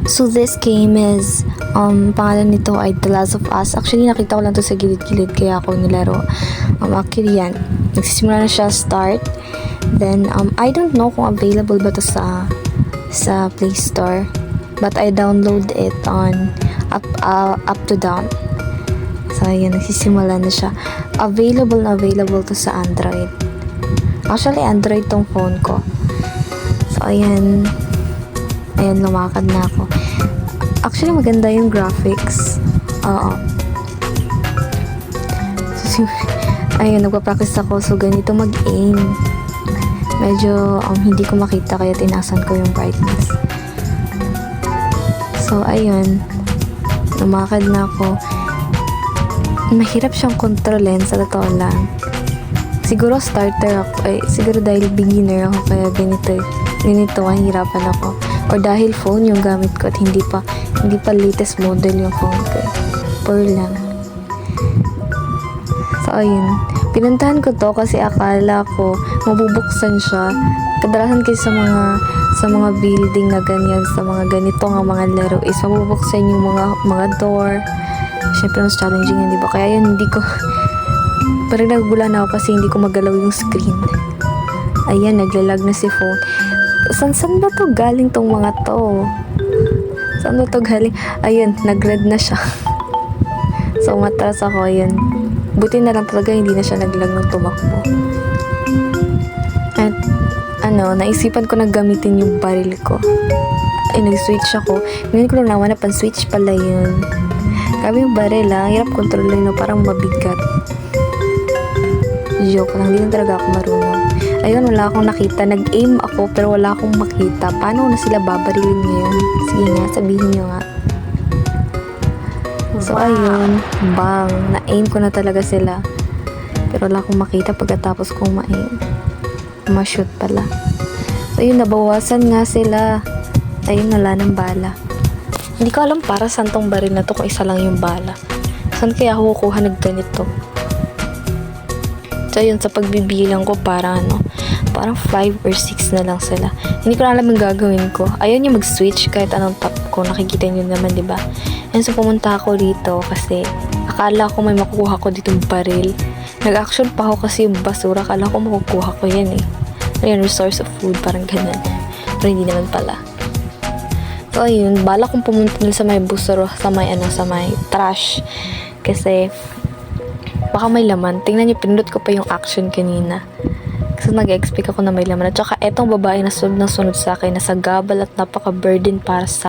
So this game is, pangalan nito ay The Last of Us. Actually, nakita ko lang to sa gilid-gilid kaya ako nilaro. Actually yan, nagsisimula na siya start. Then, I don't know kung available ba to sa Play Store. But I download it on up to down. So, ayan, nagsisimula na siya. Available to sa Android. Actually, Android tong phone ko. So, ayan. Ayan, lumakad na ako. Actually, maganda yung graphics. Oo. So, ayun, nagpa-practice ako. So, ganito mag-aim. Medyo hindi ko makita kaya tinasan ko yung brightness. So, ayun. Lumakad na ako. Mahirap siyang kontrolin sa totoo lang. Siguro starter ako. Siguro dahil beginner ako kaya ganito mahirapan ako. Or dahil phone yung gamit ko at hindi pa latest model yung phone ko. Pearl lang. So, ayun. Pinuntahan ko to kasi akala ko mabubuksan siya. Kadalasan kasi sa mga building na ganyan, sa mga ganito nga mga laro is mabubuksan yung mga door. Syempre mas challenging yan, diba? Kaya yun, hindi ko parang nagugulan ako kasi hindi ko magalaw yung screen. Ayan, naglalag na si phone. San ba to galing tong mga to? Saan ba to galing? Ayun, nag-red na siya. So, umatras ako, ayun. Buti na lang talaga hindi na siya naglag ng tumakbo. At, naisipan ko na gamitin yung baril ko. Nag-switch ako. Ngayon ko lang naman na pan-switch pala yun. Grabe yung baril, hirap kontrolin, no? Parang mabigat. Joke lang, hindi na talaga ako marunong. Ayun, wala akong nakita. Nag-aim ako pero wala akong makita. Paano na sila babarilin ngayon? Sige nga, sabihin nyo nga. So, ayun. Bang! Na-aim ko na talaga sila. Pero wala akong makita pagkatapos kong ma-aim. Ma-shoot pala. So, ayun, nabawasan nga sila. Ayun, wala ng bala. Hindi ko alam para saan tong baril na to kung isa lang yung bala. Saan kaya ako kukuha ng ganito? So, yun, sa pagbibilang ko, parang 5 or 6 na lang sila. Hindi ko na alam yung gagawin ko. Ayaw niya mag-switch kahit anong tap ko. Nakikita niyo naman, diba? And so, pumunta ako dito kasi akala ko may makukuha ko ditong baril. Nag-action pa ako kasi yung basura. Akala ko makukuha ko yan eh. Ayun, resource of food, parang ganun. Pero hindi naman pala. So, ayun, bala kong pumunta nila sa may busuro, sa may trash. Kasi, baka may laman. Tingnan niyo, pinindot ko pa yung action kanina. Kasi nag-expect ako na may laman. At saka, etong babae na sunod sa akin, nasa gabal at napaka-burden para sa